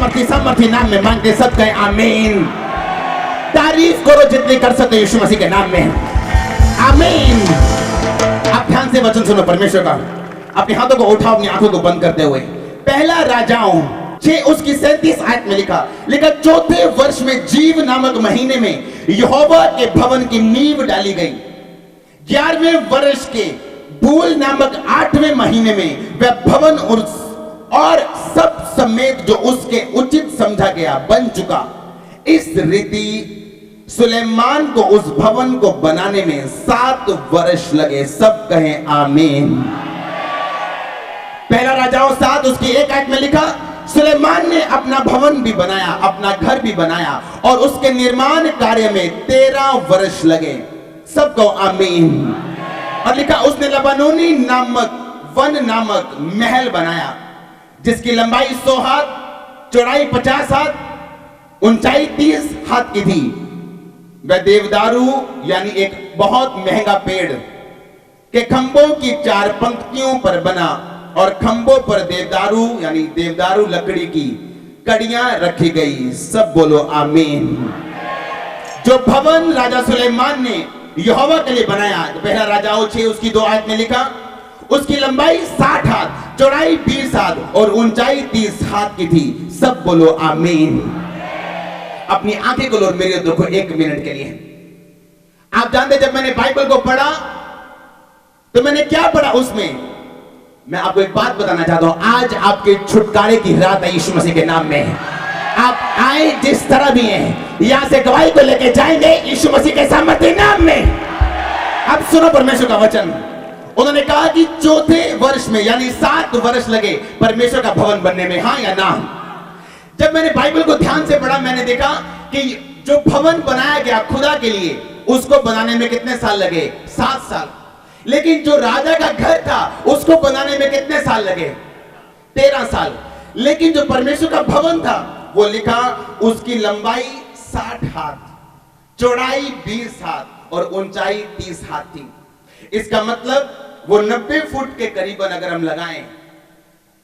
सामर्थी नाम में मांगते सब कहें आमीन। तारीफ करो जितनी कर सकते यीशु मसीह के नाम में, आमीन। आप ध्यान से वचन सुनो परमेश्वर का। अपने हाथों को उठाओ, अपनी आंखों को बंद करते हुए। पहला राजाओं 6 उसकी 37 आयत में लिखा चौथे वर्ष में जीव नामक महीने में यहोवा के भवन की नींव डाली गई। 11वें वर्ष के बूल नामक 8वें महीने में वह भवन और सब समेत जो उसके उचित समझा गया बन चुका। इस रीति सुलेमान को उस भवन को बनाने में 7 वर्ष लगे। सब कहें आमीन। पहला राजाओं 7 उसकी 1 आयत में लिखा सुलेमान ने अपना भवन भी बनाया, अपना घर भी बनाया और उसके निर्माण कार्य में 13 वर्ष लगे। सबको आमीन। और लिखा उसने लबानोनी नामक वन नामक महल बनाया जिसकी लंबाई 100 हाथ, चौड़ाई 50 हाथ, ऊंचाई 30 हाथ की थी। वह देवदारू यानी एक बहुत महंगा पेड़ के खंभों की 4 पंक्तियों पर बना और खंभों पर देवदारू यानी देवदारू लकड़ी की कड़ियां रखी गई। सब बोलो आमीन। जो भवन राजा सुलेमान ने यहोवा के लिए बनाया, पहला राजाओं 6 उसकी 2 आयत में लिखा उसकी लंबाई 60 हाथ, चौड़ाई 20 हाथ और ऊंचाई 30 हाथ की थी। सब बोलो आमीन। अपनी आंखें खोलो और मेरी देखो 1 मिनट के लिए। आप जानते जब मैंने बाइबल को पढ़ा तो मैंने क्या पढ़ा उसमें? मैं आपको एक बात बताना चाहता हूं। आज आपके छुटकारे की रात है यीशु मसीह के नाम में। आप आए जिस तरह भी हैं, यहां से गवाही को लेके जाएंगे यीशु मसीह के सामर्थ्य नाम में। अब सुनो परमेश्वर का वचन। उन्होंने कहा कि चौथे वर्ष में यानी 7 वर्ष लगे परमेश्वर का भवन बनने में, हां या ना? जब मैंने बाइबल को ध्यान से पढ़ा मैंने देखा कि जो भवन बनाया गया खुदा के लिए उसको बनाने में कितने साल लगे? 7 साल। लेकिन जो राजा का घर था उसको बनाने में कितने साल लगे? 13 साल। लेकिन जो परमेश्वर का भवन था वो लिखा उसकी लंबाई 60 हाथ, चौड़ाई 20 हाथ और ऊंचाई 30 हाथ थी। इसका मतलब वो 90 फुट के करीबन अगर हम लगाएं,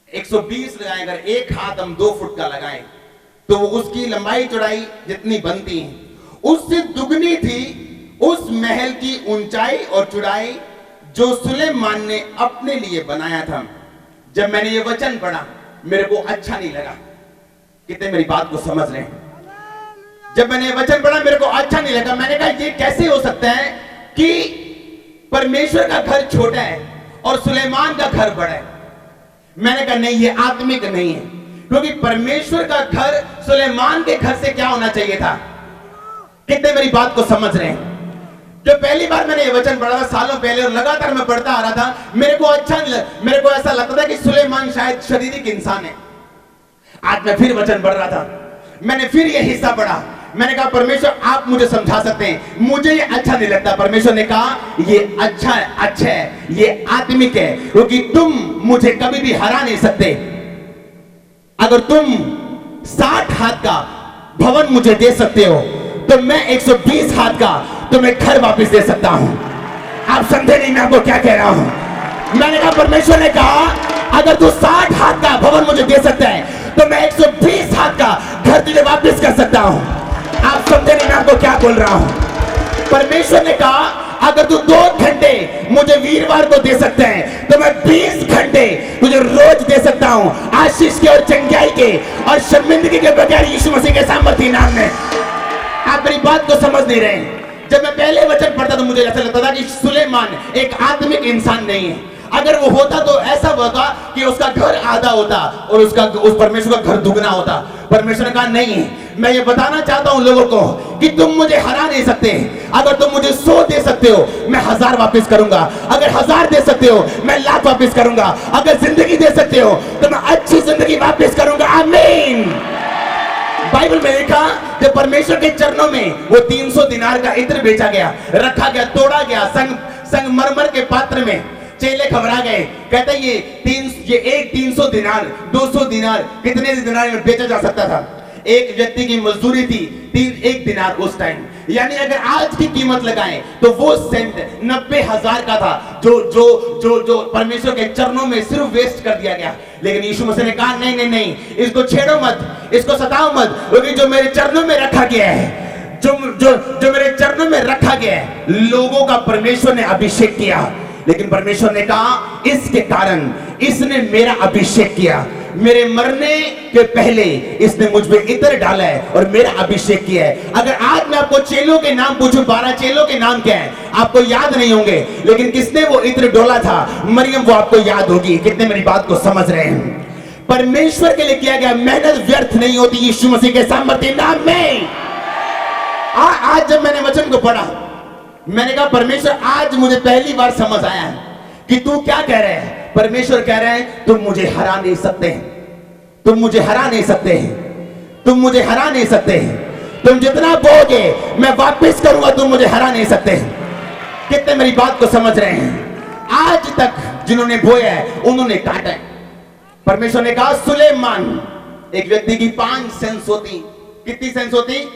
120 लगाएं, अगर 1 हाथ हम 2 फुट का लगाएं तो वो उसकी लंबाई चौड़ाई जितनी बनती है उससे दुगनी थी उस महल की ऊंचाई और चौड़ाई जो सुलेमान ने अपने लिए बनाया था। जब मैंने ये वचन पढ़ा मेरे को अच्छा नहीं लगा। कितने मेरी बात को समझ रहे हैं? जब मैंने ये वचन पढ़ा मेरे को अच्छा नहीं लगा। मैंने कहा ये कैसे हो सकता है कि परमेश्वर का घर छोटा है और सुलेमान का घर बड़ा है? मैंने कहा नहीं, ये आत्मिक नहीं है, क्योंकि परमेश्वर का घर सुलेमान के घर से क्या होना चाहिए था? कितने मेरी बात को समझ रहे हैं? जो पहली बार मैंने ये वचन पढ़ा था सालों पहले और लगातार मैं पढ़ता आ रहा था, मेरे को अच्छा नहीं लगा। मेरे को ऐसा लगता था कि सुलेमान शायद शारीरिक इंसान है। आज मैं फिर वचन पढ़ रहा था, मैंने फिर ये हिस्सा पढ़ा। मैंने कहा परमेश्वर आप मुझे समझा सकते हैं, मुझे ये अच्छा नहीं लगता। परमेश्वर ने कहा ये अच्छा है, ये आत्मिक है, क्योंकि तुम मुझे कभी भी हरा नहीं सकते। अगर तुम 60 हाथ का भवन मुझे दे सकते हो तो मैं 120 हाथ का तुम्हें घर वापस दे सकता हूं। आप समझे नहीं मैं आपको क्या कह रहा हूं? मैंने कहा परमेश्वर ने कहा अगर तू 60 हाथ का भवन मुझे दे सकता है तो मैं 120 हाथ का घर तुझे वापस कर सकता हूं। आप समझे नहीं मैं आपको क्या बोल रहा हूं? परमेश्वर ने कहा अगर तू 2 घंटे मुझे वीरवार को दे सकते हैं तो मैं 20 घंटे तुझे रोज दे सकता हूं, आशीष के और चंगाई के और शर्मिंदगी के बगैर यीशु मसीह के सामर्थ्य नाम में। आप मेरी बात को समझ नहीं रहे। जब मैं पहले वचन पढ़ता तो मुझे ऐसा लगता था कि सुलेमान एक आत्मिक इंसान नहीं है। अगर वो होता तो ऐसा होता कि उसका घर आधा होता और उस परमेश्वर का घर दुगना होता। परमेश्वर ने कहा नहीं, मैं ये बताना चाहता हूं लोगों को कि तुम मुझे हरा नहीं सकते। अगर तुम मुझे 100 दे सकते हो मैं 1000 वापस करूंगा। अगर 1000 दे सकते हो मैं लाख वापस करूंगा। अगर जिंदगी दे सकते हो तो मैं अच्छी जिंदगी वापस करूंगा। आमीन। बाइबल में लिखा जब परमेश्वर के चरणों में वो 300 दिनार का इत्र बेचा गया, रखा गया, तोड़ा गया संगमरमर के पात्र में, चेले घबरा गए। कहते ये एक 300 दिनार 200 दिनार कितने दिनार में बेचा जा सकता था? एक व्यक्ति की मजदूरी थी 1 दिनार उस टाइम। यानी अगर आज की कीमत लगाएं तो वो सेंट 90,000 का था जो जो जो जो परमेश्वर के चरणों में सिर्फ वेस्ट कर दिया गया। लेकिन यीशु मसीह ने कहा नहीं नहीं नहीं, इसको छेड़ो मत, इसको सताओ मत, क्योंकि जो मेरे चरणों में रखा गया है, जो जो जो मेरे चरणों में रखा गया है, लोगों का परमेश्वर ने अभिषेक किया। लेकिन परमेश्वर ने कहा इसके कारण इसने मेरा अभिषेक किया, मेरे मरने के पहले इसने मुझ पे इत्र डाला है और मेरा अभिषेक किया है। अगर आज मैं आपको चेलों के नाम पूछूं, 12 चेलों के नाम क्या है, आपको याद नहीं होंगे, लेकिन किसने वो इत्र डोला था? मरियम, वो आपको याद होगी। कितने मेरी बात को समझ रहे हैं? परमेश्वर के लिए किया गया मेहनत व्यर्थ नहीं होती यीशु मसीह के सामर्थ्य नाम में। आज जब मैंने वचन को पढ़ा, मैंने कहा परमेश्वर आज मुझे पहली बार समझ आया है कि तू क्या कह रहे हैं। परमेश्वर कह रहे हैं तुम मुझे हरा नहीं सकते, तुम मुझे हरा नहीं सकते, तुम मुझे हरा नहीं सकते, तुम जितना बोगे मैं वापस करूंगा, तुम मुझे हरा नहीं सकते। कितने मेरी बात को समझ रहे हैं? आज तक जिन्होंने बोया है उन्होंने काटा है। परमेश्वर ने कहा सुलेमान, एक व्यक्ति की 5 सेंस होती। कितनी सेंस होती?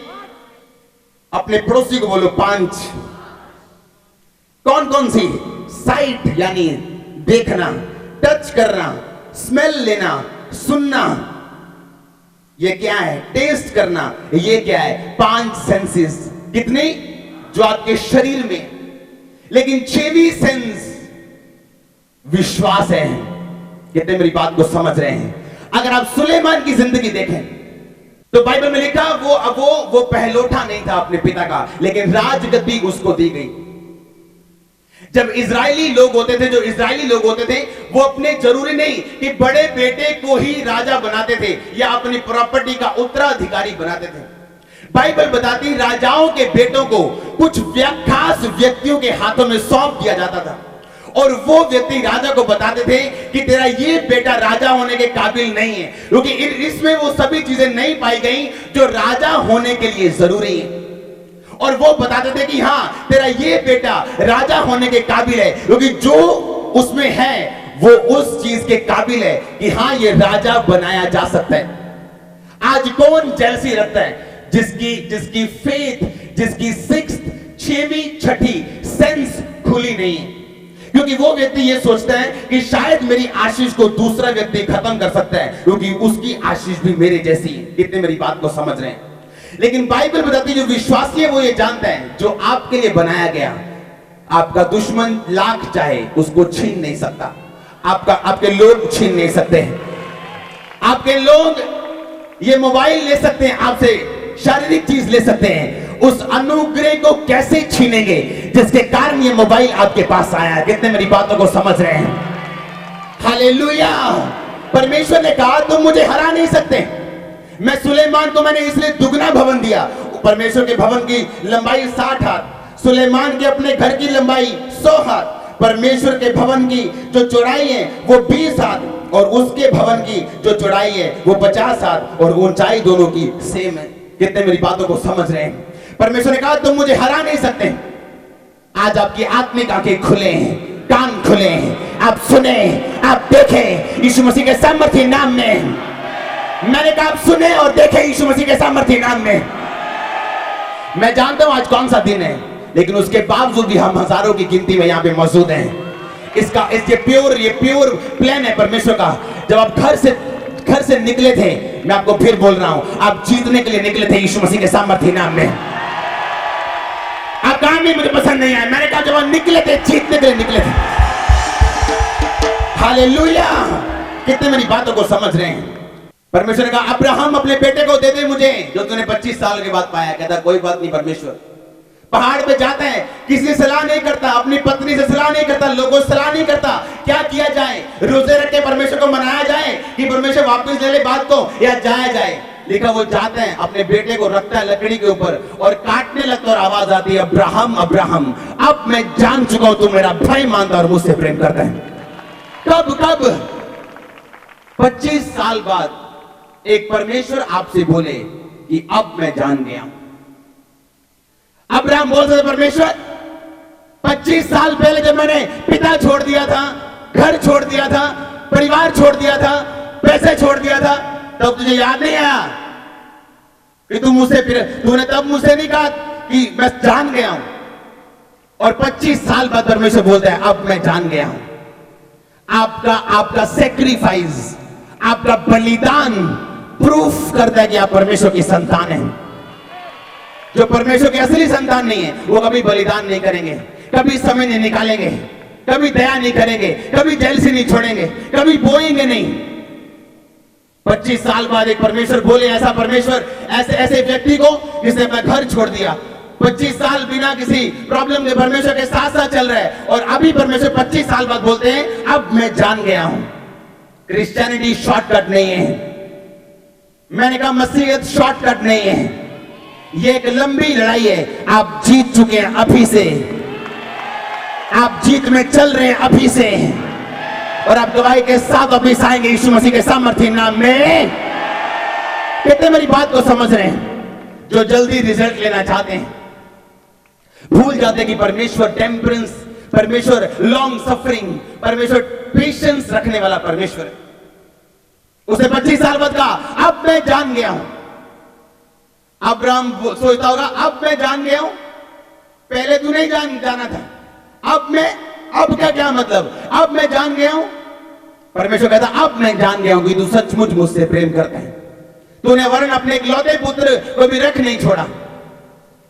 अपने पड़ोसी को बोलो 5। कौन कौन सी? साइट यानी देखना, टच करना, स्मेल लेना, सुनना, ये क्या है? टेस्ट करना, ये क्या है? 5 सेंसेस। कितने? जो आपके शरीर में। लेकिन 6वीं सेंस विश्वास है। कितने मेरी बात को समझ रहे हैं? अगर आप सुलेमान की जिंदगी देखें तो बाइबल में लिखा वो पहलोठा नहीं था अपने पिता का, लेकिन राजगद्दी उसको दी गई। जब इजरायली लोग होते थे, जो इजरायली लोग होते थे, वो अपने जरूरी नहीं कि बड़े बेटे को ही राजा बनाते थे या अपनी प्रॉपर्टी का उत्तराधिकारी बनाते थे। बाइबल बताती राजाओं के बेटों को कुछ खास व्यक्तियों के हाथों में सौंप दिया जाता था और वो व्यक्ति राजा को बताते थे कि तेरा ये बेटा राजा होने के काबिल नहीं है, क्योंकि इसमें वो सभी चीजें नहीं पाई गई जो राजा होने के लिए जरूरी है। और वो बताते थे कि हाँ तेरा ये बेटा राजा होने के काबिल है, क्योंकि जो उसमें है वो उस चीज के काबिल है कि हाँ ये राजा बनाया जा सकता है। आज कौन जेलसी रखता है? जिसकी फेथ, जिसकी 6वीं 6ठी सेंस खुली नहीं है, क्योंकि वो व्यक्ति ये सोचता है कि शायद मेरी आशीष को दूसरा व्यक्ति खत्म कर सकता है, क्योंकि उसकी आशीष भी मेरे जैसी है। कितने मेरी बात को समझ रहे हैं? लेकिन बाइबल बताती है जो विश्वासी है वो ये जानता है जो आपके लिए बनाया गया, आपका दुश्मन लाख चाहे उसको छीन नहीं सकता, आपके लोग छीन नहीं सकते हैं। आपके लोग ये मोबाइल ले सकते हैं आपसे, शारीरिक चीज ले सकते हैं, उस अनुग्रह को कैसे छीनेंगे जिसके कारण ये मोबाइल आपके पास आया है? कितने मेरी बातों को समझ रहे हैं? हालेलुया। परमेश्वर ने कहा तुम मुझे हरा नहीं सकते। मैं सुलेमान को मैंने इसलिए दुगना भवन दिया। परमेश्वर के भवन की लंबाई 60 हाथ, सुलेमान के अपने घर की लंबाई 100 हाथ, परमेश्वर के भवन की जो चौड़ाई है वो 20 हाथ और उसके भवन की जो चौड़ाई है वो 50 हाथ और ऊंचाई दोनों की सेम है। कितने मेरी बातों को समझ रहे हैं? परमेश्वर ने कहा तुम मुझे हरा नहीं सकते। आज आपकी आत्मिक आंखें खुले हैं, कान खुले हैं, आप सुने, आप देखें यीशु मसीह के सामर्थ्य नाम में। मैंने कहा आप सुने और देखें यीशु मसीह के सामर्थ्य नाम में। मैं जानता हूं आज कौन सा दिन है, लेकिन उसके बावजूद भी हम हजारों की गिनती में यहां पे मौजूद हैं। ये प्योर प्लान है परमेश्वर का। जब आप घर से निकले थे, मैं आपको फिर बोल रहा हूं, आप जीतने के लिए निकले थे यीशु मसीह के सामर्थ्य नाम में। आप कहा नहीं मुझे पसंद नहीं आया, मैंने कहा जब आप निकले थे जीतने के लिए निकले थे। हालेलुया। कितने मेरी बातों को समझ रहे हैं? परमेश्वर ने कहा अब्राहम अपने बेटे को दे दे मुझे, जो तूने 25 साल के बाद पाया। कहता कोई बात नहीं परमेश्वर। पहाड़ पे जाता है, किसी से सलाह नहीं करता, अपनी पत्नी से सलाह नहीं करता, लोगों से सलाह नहीं करता, क्या किया जाए? रोजे रख के परमेश्वर को मनाया जाए कि परमेश्वर वापस ले ले बात को, या जाया जाए? लिखा वो जाते हैं, अपने बेटे को रखता है लकड़ी के ऊपर और काटने लगता और आवाज आती है अब्राहम अब्राहम, अब मैं जान चुका हूं तू मेरा भाई मानता और मुझसे प्रेम करता है। कब 25 साल बाद एक परमेश्वर आपसे बोले कि अब मैं जान गया हूं। अब्राहम बोल रहे परमेश्वर 25 साल पहले जब मैंने पिता छोड़ दिया था, घर छोड़ दिया था, परिवार छोड़ दिया था, पैसे छोड़ दिया था, तब तुझे याद नहीं आया कि तूने तब मुझसे नहीं कहा कि मैं जान गया हूं? और 25 साल बाद परमेश्वर बोलता है अब मैं जान गया हूं। आपका सेक्रीफाइस आपका बलिदान प्रूफ करता है कि आप परमेश्वर की संतान हैं। जो परमेश्वर के असली संतान नहीं है वो कभी बलिदान नहीं करेंगे, कभी समय नहीं निकालेंगे, कभी दया नहीं करेंगे, कभी जेलसी नहीं छोड़ेंगे, कभी बोएंगे नहीं। 25 साल बाद एक परमेश्वर बोले, ऐसा परमेश्वर ऐसे ऐसे व्यक्ति को जिसने अपना घर छोड़ दिया, 25 साल बिना किसी प्रॉब्लम के परमेश्वर के साथ साथ चल रहा है, और अभी परमेश्वर 25 साल बाद बोलते हैं अब मैं जान गया हूं क्रिश्चियनिटी शॉर्टकट नहीं है। मैंने कहा मसीहत शॉर्टकट नहीं है, ये एक लंबी लड़ाई है। आप जीत चुके हैं अभी से, आप जीत में चल रहे हैं अभी से, और आप गवाही के साथ वापिस आएंगे यीशु मसीह के सामर्थ्य नाम में। कितने मेरी बात को समझ रहे हैं? जो जल्दी रिजल्ट लेना चाहते हैं भूल जाते हैं कि परमेश्वर टेम्परेंस, परमेश्वर लॉन्ग सफरिंग, परमेश्वर पेशेंस रखने वाला परमेश्वर है। उसने 25 साल बाद कहा अब मैं जान गया हूं। अब्राहम सोचता होगा अब मैं जान गया हूं, पहले तू नहीं जाना था, अब क्या मतलब, अब मैं जान गया हूं। परमेश्वर कहता अब मैं जान गया हूं कि तू सचमुच मुझसे प्रेम करता है, तूने वरन अपने इकलौते पुत्र को भी रख नहीं छोड़ा।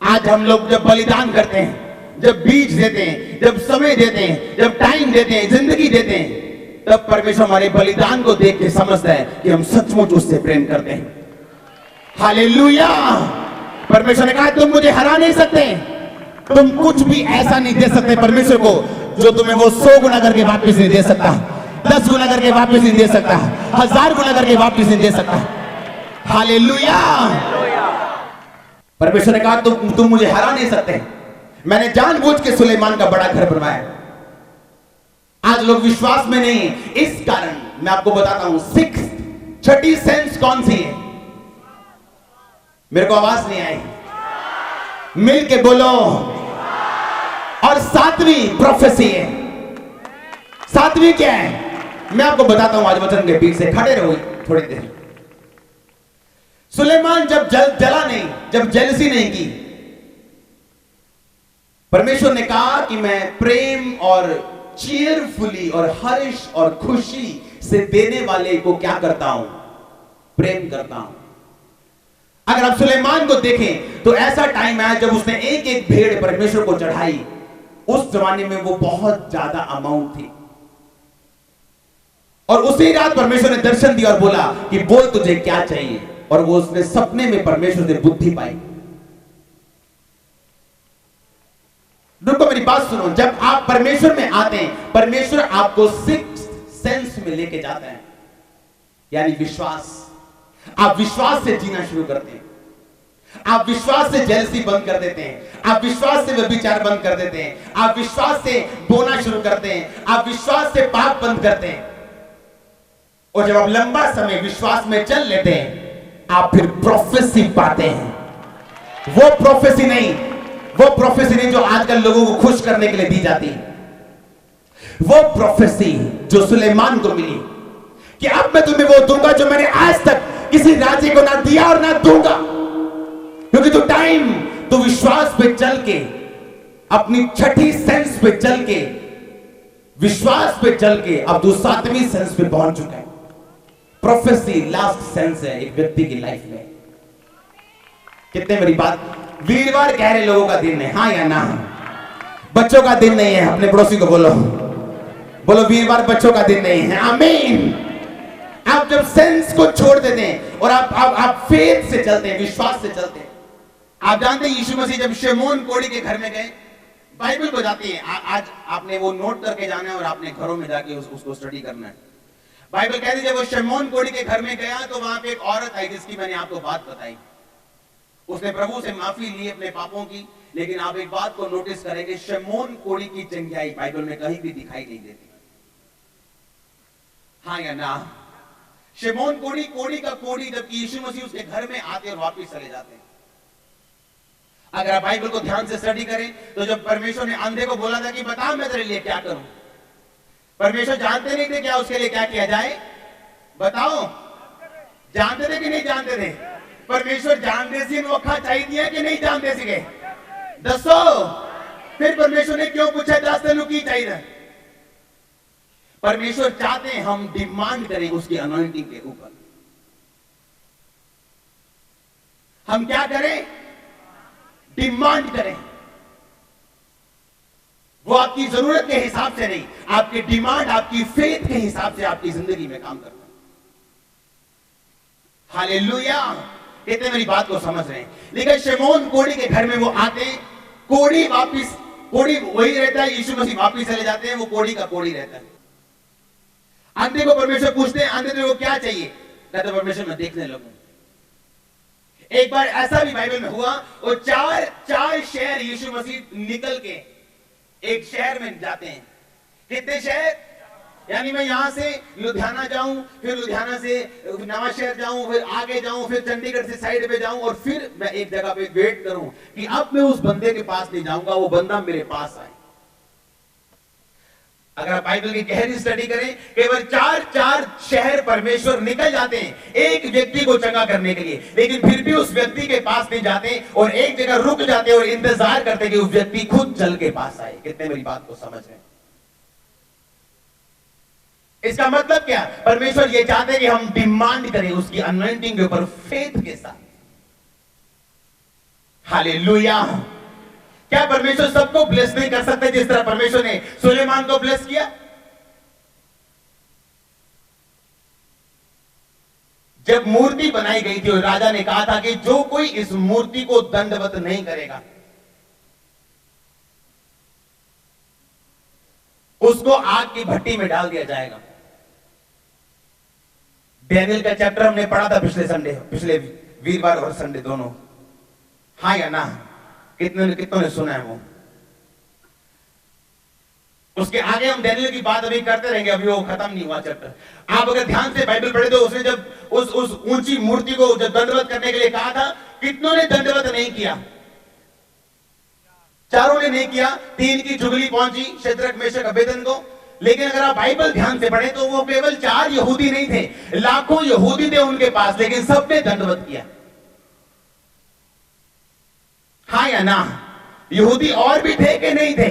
आज हम लोग जब बलिदान करते हैं, जब बीज देते हैं, जब समय देते हैं, जब टाइम देते हैं, जिंदगी देते हैं, तब परमेश्वर हमारे बलिदान को देख के समझता है कि हम सचमुच उससे प्रेम करते हैं। हालेलुया। परमेश्वर ने कहा तुम मुझे हरा नहीं सकते, तुम कुछ भी ऐसा नहीं दे सकते परमेश्वर को जो तुम्हें वो 100 गुना करके वापस नहीं दे सकता, 10 गुना करके वापस नहीं दे सकता, 1000 गुना करके वापस नहीं दे सकता। हालेलुया। परमेश्वर ने कहा तुम मुझे हरा नहीं सकते। मैंने जानबूझ के सुलेमान का बड़ा घर बनवाया। आज लोग विश्वास में नहीं है, इस कारण मैं आपको बताता हूं छठी सेंस कौन सी है। मेरे को आवाज नहीं आई, मिल के बोलो। और 7वीं प्रोफेसी है। 7वीं क्या है मैं आपको बताता हूं आज वचन के पीछे, खड़े रहो थोड़ी देर। सुलेमान जब जला नहीं, जब जेलसी नहीं की, परमेश्वर ने कहा कि मैं प्रेम और चीयरफुली और हर्ष और खुशी से देने वाले को क्या करता हूं, प्रेम करता हूं। अगर आप सुलेमान को देखें तो ऐसा टाइम आया जब उसने एक एक भेड़ परमेश्वर को चढ़ाई। उस जमाने में वो बहुत ज्यादा अमाउंट थी, और उसी रात परमेश्वर ने दर्शन दिया और बोला कि बोल तुझे क्या चाहिए, और वो उसने सपने में परमेश्वर से बुद्धि पाई। रुको मेरी बात सुनो, जब आप परमेश्वर में आते हैं परमेश्वर आपको 6th सेंस में लेके जाता है, यानी विश्वास। आप विश्वास से जीना शुरू करते हैं, आप विश्वास से जेलसी बंद कर देते हैं, आप विश्वास से व्यभिचार बंद कर देते हैं, आप विश्वास से बोना शुरू करते हैं, आप विश्वास से पाप बंद करते हैं। और जब आप लंबा समय विश्वास में चल लेते हैं आप फिर प्रोफेसी पाते हैं। वो प्रोफेसी नहीं जो आजकल लोगों को खुश करने के लिए दी जाती है, वो प्रोफेसी जो सुलेमान को मिली कि अब मैं तुम्हें वो दूंगा जो मैंने आज तक किसी राज्य को ना दिया और ना दूंगा। क्योंकि तू विश्वास पे चल के, अपनी छठी सेंस पे चल के, विश्वास पे चल के अब तू 7वीं सेंस पे पहुंच चुका है। प्रोफेसी लास्ट सेंस है एक व्यक्ति की लाइफ में। कितने मेरी बात, वीरवार कह रहे लोगों का दिन है, हाँ या ना? बच्चों का दिन नहीं है। अपने पड़ोसी को बोलो वीरवार बच्चों का दिन नहीं है। आमीन। आप जब सेंस को छोड़ देते हैं और आप फेथ से चलते हैं, विश्वास से चलते हैं। आप जानते हैं यीशु मसीह जब शमौन कोढ़ी के घर में गए, बाइबल को जाती है, आज आपने वो नोट करके जाना है और आपने घरों में जाके उसको स्टडी करना है। बाइबल कहती है जब वो शमौन कोढ़ी के घर में गया तो वहां पे एक औरत आई जिसकी मैंने आपको बात बताई। उसने प्रभु से माफी ली अपने पापों की, लेकिन आप एक बात को नोटिस करेंगे, शमौन कोढ़ी की चंगाई बाइबल में कहीं भी दिखाई नहीं देती। हाँ या ना? शमौन कोढ़ी का कोढ़ी, जबकि यीशु मसीह उसके घर में आते और वापस चले जाते हैं। अगर आप बाइबल को ध्यान से स्टडी करें तो जब परमेश्वर ने अंधे को बोला था कि बता मैं तेरे लिए क्या करूं, परमेश्वर जानते नहीं थे क्या उसके लिए क्या किया जाए? बताओ, जानते थे कि नहीं जानते थे? परमेश्वर जानते सी मौका चाहिए कि नहीं जानते सी? दसो। फिर परमेश्वर ने क्यों पूछा 10 तेनू की चाहिए? परमेश्वर चाहते हैं हम डिमांड करें उसकी अनॉइंटिंग के ऊपर। हम क्या करें? डिमांड करें। वो आपकी जरूरत के हिसाब से नहीं, आपकी डिमांड आपकी फेथ के हिसाब से आपकी जिंदगी में काम करता है। हालेलुया। कितने मेरी बात को समझ रहे हैं? लेकिन शमौन कोढ़ी के घर में वो आते हैं, कोढ़ी वही रहता है, यीशु मसीह वापिस चले जाते हैं, वो कोढ़ी का कोढ़ी रहता है। अंधे को परमेश्वर पूछते हैं, अंधे को क्या चाहिए? कहते परमेश्वर मैं देखने लगूं। एक बार ऐसा भी बाइबल में हुआ, और चार शहर यीशु मसीह निकल के एक शहर में जाते हैं। कितने शहर? यानी मैं यहां से लुधियाना जाऊं, फिर लुधियाना से नवा शहर जाऊं, फिर आगे जाऊं, फिर चंडीगढ़ से साइड पे जाऊं, और फिर मैं एक जगह पे वेट करूं कि अब मैं उस बंदे के पास नहीं जाऊंगा, वो बंदा मेरे पास आए। अगर आप बाइबल की गहरी स्टडी करें, केवल चार शहर परमेश्वर निकल जाते हैं एक व्यक्ति को चंगा करने के लिए, लेकिन फिर भी उस व्यक्ति के पास नहीं जाते और एक जगह रुक जाते और इंतजार करते कि उस व्यक्ति खुद चल के पास आए। कितने मेरी बात को समझ रहे हैं? इसका मतलब क्या? परमेश्वर ये चाहते हैं कि हम डिमांड करें उसकी अनॉइंटिंग के ऊपर फेथ के साथ। हालेलुया। क्या परमेश्वर सबको ब्लेस नहीं कर सकते जिस तरह परमेश्वर ने सुलेमान को ब्लेस किया? जब मूर्ति बनाई गई थी और राजा ने कहा था कि जो कोई इस मूर्ति को दंडवत नहीं करेगा उसको आग की भट्टी में डाल दिया जाएगा। डैनियल का चैप्टर हमने पढ़ा था पिछले वीरवार और संडे दोनों, हाँ या ना? कितनों ने सुना है वो? उसके आगे हम डैनियल की बात अभी करते रहेंगे, अभी वो खत्म नहीं हुआ चैप्टर। आप अगर ध्यान से बाइबल पढ़े तो उसने जब उस ऊंची मूर्ति को जब दंडवत करने के लिए कहा था, कितनों ने दंडवत नहीं किया? चारों ने नहीं किया। 3 की चुगली पहुंची शद्रक मेशक अबेदनगो। लेकिन अगर आप बाइबल ध्यान से पढ़े तो वो केवल 4 यहूदी नहीं थे, लाखों यहूदी थे उनके पास, लेकिन सबने दंडवत किया। हाँ या ना? यहूदी और भी थे कि नहीं थे?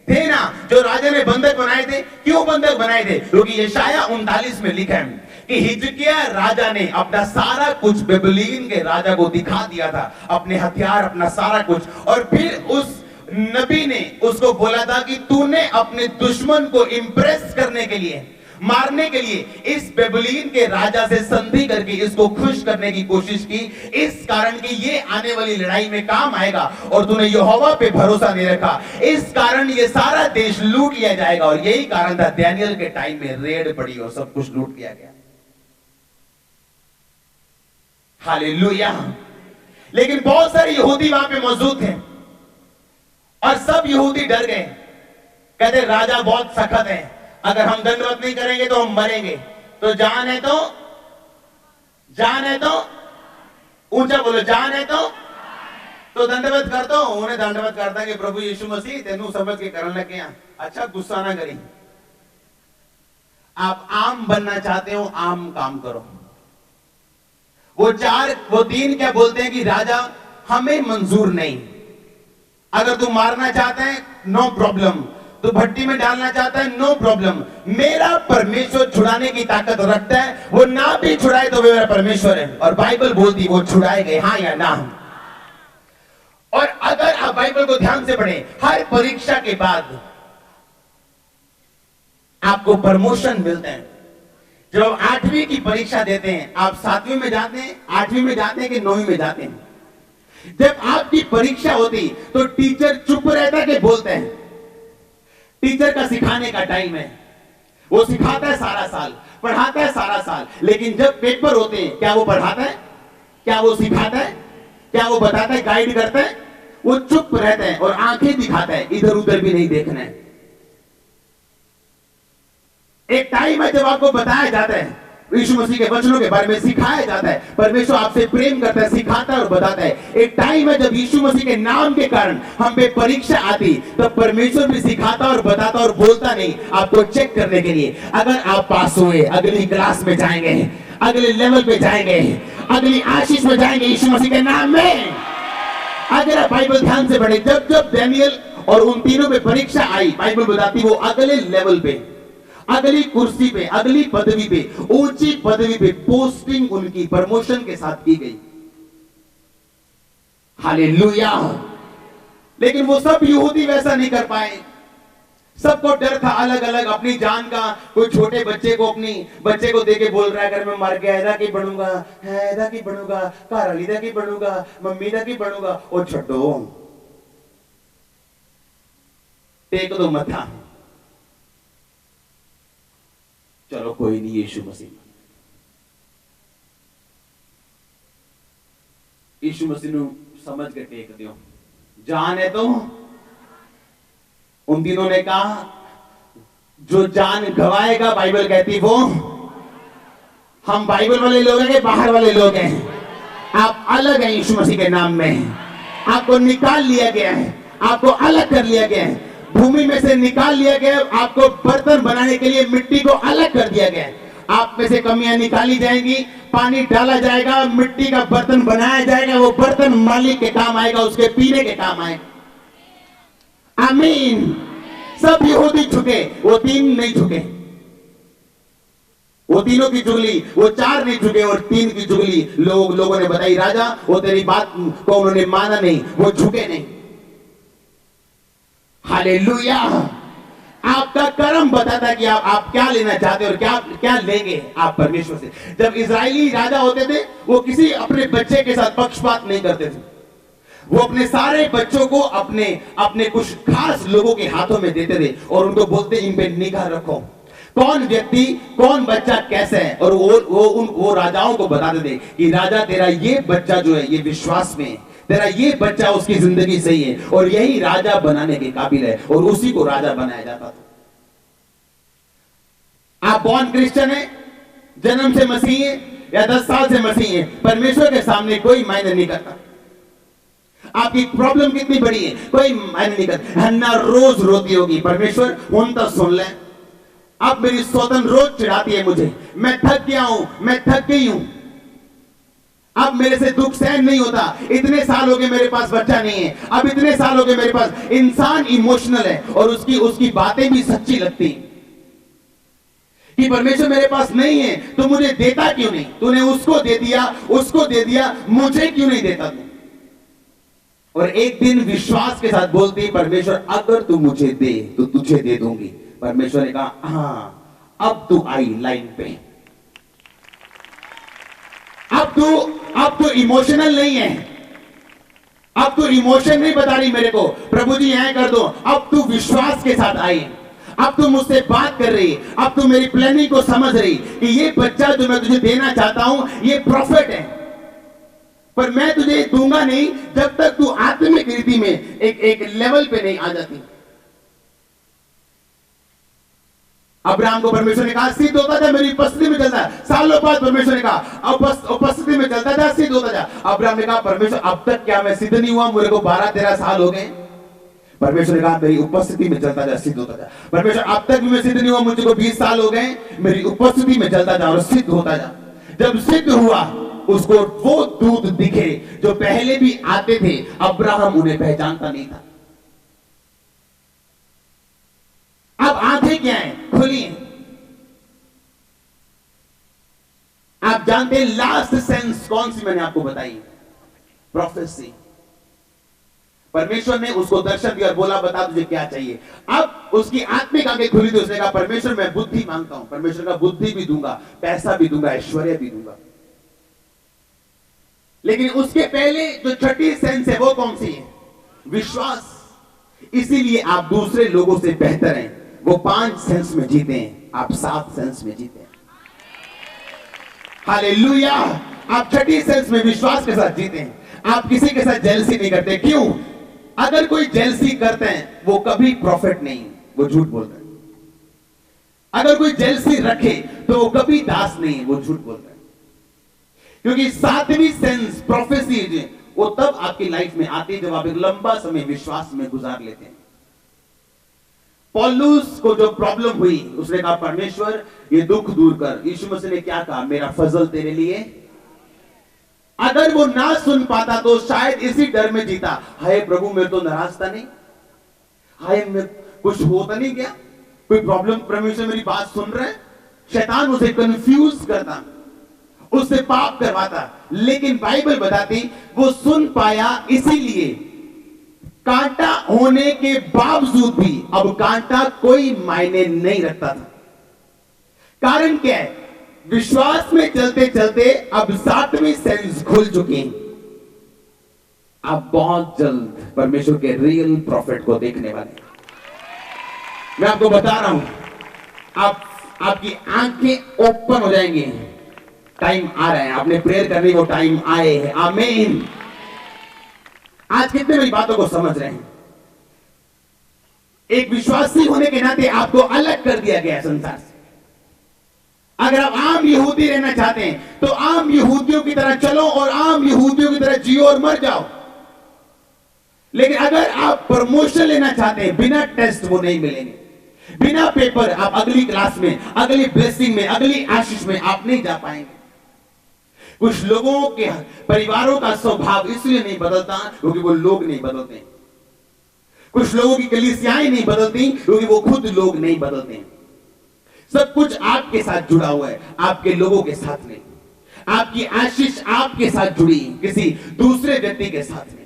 थे ना। जो राजा ने बंधक बनाए थे, क्यों बंधक बनाए थे? क्योंकि यशाया 39 में लिखा है कि हिजकिय्याह राजा ने अपना सारा कुछ बेबीलोन के राजा को दिखा दिया था, अपने हथियार, अपना सारा कुछ, और फिर उस नबी ने उसको बोला था कि तूने अपने दुश्मन को इंप्रेस करने के लिए, मारने के लिए इस बेबीलोन के राजा से संधि करके इसको खुश करने की कोशिश की, इस कारण कि ये आने वाली लड़ाई में काम आएगा, और तूने यहोवा पे भरोसा नहीं रखा, इस कारण ये सारा देश लूट लिया जाएगा। और यही कारण था डैनियल के टाइम में रेड पड़ी और सब कुछ लूट लिया गया। हालेलुया। लेकिन बहुत सारे यहूदी वहां पे मौजूद थे और सब यहूदी डर गए। कहते राजा बहुत सख्त है, अगर हम दंडवत नहीं करेंगे तो हम मरेंगे। तो जान है तो ऊंचा बोलो, जान है तो दंडवत कर दो। उन्हें दंडवत करता कि प्रभु यीशु मसीह तेनू समझ के करने लगे। अच्छा, गुस्सा ना करी। आप आम बनना चाहते हो, आम काम करो। वो 3 क्या बोलते हैं कि राजा हमें मंजूर नहीं। अगर तू मारना चाहता है, नो प्रॉब्लम। तू भट्टी में डालना चाहता है, नो प्रॉब्लम। मेरा परमेश्वर छुड़ाने की ताकत रखता है, वो ना भी छुड़ाए तो मेरा परमेश्वर है। और बाइबल बोलती वो छुड़ाए गए, हाँ या ना? और अगर आप बाइबल को ध्यान से पढ़ें, हर परीक्षा के बाद आपको प्रमोशन मिलते हैं। जब आप 8वीं की परीक्षा देते हैं, आप 7वीं में जाते हैं, 8वीं में जाते हैं कि 9वीं में जाते हैं? जब आपकी परीक्षा होती तो टीचर चुप रहता है कि बोलते हैं? टीचर का सिखाने का टाइम है, वो सिखाता है सारा साल, पढ़ाता है सारा साल, लेकिन जब पेपर होते हैं, क्या वो पढ़ाता है? क्या वो सिखाता है? क्या वो बताता है, गाइड करता है? वो चुप रहता है और आंखें दिखाता है, इधर उधर भी नहीं देखना है। एक टाइम है जब आपको बताया जाता है, यीशु मसीह के वचनों के बारे में सिखाया जाता है, परमेश्वर आपसे प्रेम करता है, सिखाता है और बताता है। एक टाइम है जब यीशु मसीह के नाम के कारण हम पे परीक्षा आती, तो परमेश्वर भी सिखाता और बताता और बोलता नहीं, आपको चेक करने के लिए। अगर आप पास हुए, अगली क्लास में जाएंगे, अगले लेवल पे जाएंगे, अगली आशीष में जाएंगे यीशु मसीह के नाम में। अगर आप बाइबल ध्यान से पढ़े, जब डैनियल और उन तीनों पे परीक्षा आई, बाइबल बताती वो अगले लेवल पे, अगली कुर्सी पे, अगली पदवी पे, ऊंची पदवी पे पोस्टिंग उनकी प्रमोशन के साथ की गई। हालेलुया। लेकिन वो सब यहूदी वैसा नहीं कर पाए। सबको डर था अलग अलग अपनी जान का। कोई छोटे बच्चे को अपनी बच्चे को देके बोल रहा है अगर मैं मर गया ऐदा की बनूंगा, ऐदा की बनूंगा, घर वाली दा की बनूंगा, मम्मी दा की बनूंगा। और छो टेक दो मथा, चलो कोई नहीं, यीशु मसीह, यीशु मसीह नु समझ के टेक दियो, जान है तो। उन दिनों ने कहा जो जान गवाएगा, बाइबल कहती वो, हम बाइबल वाले लोग हैं कि बाहर वाले लोग हैं? आप अलग हैं यीशु मसीह के नाम में। आपको निकाल लिया गया है, आपको अलग कर लिया गया है, भूमि में से निकाल लिया गया है। आपको बर्तन बनाने के लिए मिट्टी को अलग कर दिया गया है। आप में से कमियां निकाली जाएंगी, पानी डाला जाएगा, मिट्टी का बर्तन बनाया जाएगा। वो बर्तन मालिक के काम आएगा, उसके पीने के काम आएगा। आमीन। सब यहूदी झुके, वो तीन नहीं झुके। वो तीनों की जुगली, वो चार नहीं झुके और तीन की जुगली लोगों ने बताई। राजा, वो तेरी बात को उन्होंने माना नहीं, वो झुके नहीं। हालेलुया। आपका कर्म बताता कि आप क्या लेना चाहते और क्या लेंगे आप परमेश्वर से। जब इजरायली राजा होते थे, वो किसी अपने बच्चे के साथ पक्षपात नहीं करते थे। वो अपने सारे बच्चों को अपने कुछ खास लोगों के हाथों में देते थे और उनको बोलते इन पे निगाह रखो, कौन व्यक्ति, कौन बच्चा कैसे है। और वो राजाओं को बताते थे कि राजा तेरा ये बच्चा जो है ये विश्वास में है, तेरा ये बच्चा उसकी जिंदगी सही है और यही राजा बनाने के काबिल है, और उसी को राजा बनाया जाता था। आप बॉर्न क्रिश्चियन है, जन्म से मसीह है या 10 साल से मसीह है, परमेश्वर के सामने कोई मायने नहीं करता। आपकी प्रॉब्लम कितनी बड़ी है कोई मायने नहीं करता। हन्ना रोज रोती होगी, परमेश्वर उन तक सुन ले। अब मेरी सौतन रोज चिढ़ाती है मुझे, मैं थक गया हूं, मैं थक गई हूं, अब मेरे से दुख सहन नहीं होता। इतने साल हो गए मेरे पास बच्चा नहीं है, अब इतने साल हो गए मेरे पास। इंसान इमोशनल है और उसकी बातें भी सच्ची लगती कि परमेश्वर मेरे पास नहीं है तो मुझे देता क्यों नहीं? तूने उसको दे दिया, मुझे क्यों नहीं देता तू? और एक दिन विश्वास के साथ बोलती, परमेश्वर अगर तू मुझे दे तो तुझे दे दूंगी। परमेश्वर ने कहा हाँ, अब तू आई लाइन पे। अब तू इमोशनल नहीं है, अब तू इमोशन नहीं बता रही मेरे को, प्रभु जी यहां कर दो। अब तू विश्वास के साथ आई, अब तू मुझसे बात कर रही, अब तू मेरी प्लानिंग को समझ रही कि ये बच्चा जो मैं तुझे देना चाहता हूं ये प्रॉफिट है, पर मैं तुझे दूंगा नहीं जब तक तू आत्मिक रीति में एक लेवल पे नहीं आ जाती। अब्राहम को परमेश्वर ने कहा सिद्ध होता जा, मेरी उपस्थिति में चलता है। सालों बाद परमेश्वर ने कहा उपस्थिति में चलता जा, सिद्ध होता जा। अब्राहम ने कहा परमेश्वर अब तक क्या मैं सिद्ध नहीं हुआ? मेरे को 12-13 साल हो गए। परमेश्वर ने कहा मेरी उपस्थिति में चलता जा, सिद्ध होता जा। परमेश्वर अब तक भी मैं सिद्ध नहीं हुआ, मुझको 20 साल हो गए, मेरी उपस्थिति में चलता जा और सिद्ध होता जा। जब सिद्ध हुआ उसको वो दूत दिखे जो पहले भी आते थे, अब्राहम उन्हें पहचानता नहीं था। अब आंखें क्या है? खुली हैं। आप जानते हैं लास्ट सेंस कौन सी मैंने आपको बताई? प्रोफेसी। परमेश्वर ने उसको दर्शन दिया और बोला बता तुझे क्या चाहिए। अब उसकी आत्मिक आंखें खुली थी, उसने कहा परमेश्वर मैं बुद्धि मांगता हूं। परमेश्वर का बुद्धि भी दूंगा, पैसा भी दूंगा, ऐश्वर्य भी दूंगा। लेकिन उसके पहले जो छठी सेंस है वो कौन सी है? विश्वास। इसीलिए आप दूसरे लोगों से बेहतर हैं। वो 5 सेंस में जीते हैं, आप 7 सेंस में जीते हैं। हालेलुया। आप छठी सेंस में विश्वास के साथ जीते हैं। आप किसी के साथ जेलसी नहीं करते। क्यों? अगर कोई जेलसी करते हैं वो कभी प्रॉफिट नहीं, वो झूठ बोलते हैं। अगर कोई जेलसी रखे तो वो कभी दास नहीं, वो झूठ बोलते हैं। क्योंकि 7वीं सेंस प्रोफेसी वो तब आपकी लाइफ में आती है जब आप एक लंबा समय विश्वास में गुजार लेते हैं। पौलुस को जो प्रॉब्लम हुई, उसने कहा परमेश्वर ये दुख दूर कर। यीशु मसीह ने क्या कहा? मेरा फजल तेरे लिए। अगर वो ना सुन पाता तो शायद इसी डर में जीता, हाय प्रभु मैं तो नाराज था नहीं, हाय मैं कुछ हो तो नहीं गया, कोई प्रॉब्लम? परमेश्वर मेरी बात सुन रहे हैं? शैतान उसे कंफ्यूज करता, उससे पाप करवाता, लेकिन बाइबल बताती वो सुन पाया, इसीलिए कांटा होने के बावजूद भी अब कांटा कोई मायने नहीं रखता था। कारण क्या है? विश्वास में चलते चलते अब 7वीं सेंस खुल चुकी है। आप बहुत जल्द परमेश्वर के रियल प्रॉफिट को देखने वाले हैं। मैं आपको बता रहा हूं, आपकी आंखें ओपन हो जाएंगी। टाइम आ रहा है, आपने प्रेयर करनी, वो टाइम आए हैं। आमीन। आज कितने मेरी बातों को समझ रहे हैं? एक विश्वासी होने के नाते आपको अलग कर दिया गया संसार से। अगर आप आम यहूदी रहना चाहते हैं तो आम यहूदियों की तरह चलो और आम यहूदियों की तरह जियो और मर जाओ। लेकिन अगर आप प्रमोशन लेना चाहते हैं, बिना टेस्ट वो नहीं मिलेंगे, बिना पेपर आप अगली क्लास में, अगली ब्लेसिंग में, अगली आशीष में आप नहीं जा पाएंगे। कुछ लोगों के परिवारों का स्वभाव इसलिए नहीं बदलता क्योंकि वो लोग नहीं बदलते। कुछ लोगों की कलीसियाएं नहीं बदलती क्योंकि वो खुद लोग नहीं बदलते। सब कुछ आपके साथ जुड़ा हुआ है, आपके लोगों के साथ नहीं। आपकी आशीष आपके साथ जुड़ी, किसी दूसरे व्यक्ति के साथ नहीं।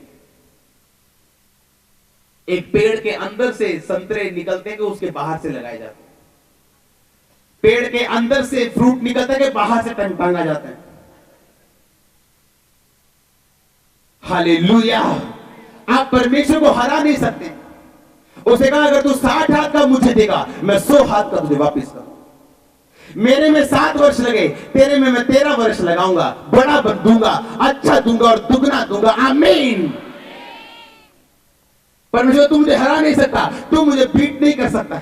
एक पेड़ के अंदर से संतरे निकलते हैं कि उसके बाहर से लगाए जाते हैं। पेड़ के अंदर से फ्रूट निकलता है कि बाहर से टांगा जाता है। हालेलुया। आप परमेश्वर को हरा नहीं सकते। उसे कहा अगर तू 60 हाथ का मुझे देगा, मैं 100 हाथ का तुझे वापस करूंगा। मेरे में 7 वर्ष लगे, तेरे में मैं 13 वर्ष लगाऊंगा, बड़ा दूंगा, अच्छा दूंगा और दुगना दूंगा। आमीन। परमेश्वर तू मुझे हरा नहीं सकता, तू मुझे बीट नहीं कर सकता।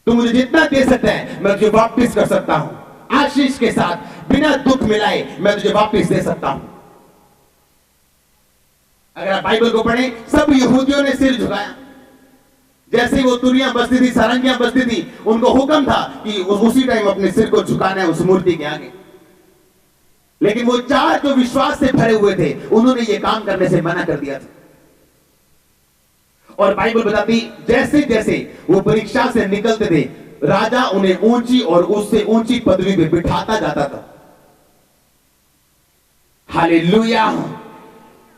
तू मुझे जितना दे सकता है मैं तुझे वापस कर सकता हूं। आशीष के साथ, बिना दुख मिलाए मैं तुझे वापस दे सकता हूं। अगर आप बाइबल को पढ़ें, सब यहूदियों ने सिर झुकाया। जैसे वो तुरियां बजती थी, सारंगियां बजती थी, उनको हुक्म था कि उसी टाइम अपने सिर को झुकाना है उस मूर्ति के आगे। लेकिन वो 4 जो विश्वास से भरे हुए थे, उन्होंने ये काम करने से मना कर दिया था। और बाइबल बताती जैसे जैसे वो परीक्षा से निकलते थे, राजा उन्हें ऊंची और उससे ऊंची पदवी पे बिठाता जाता था। हालेलुया।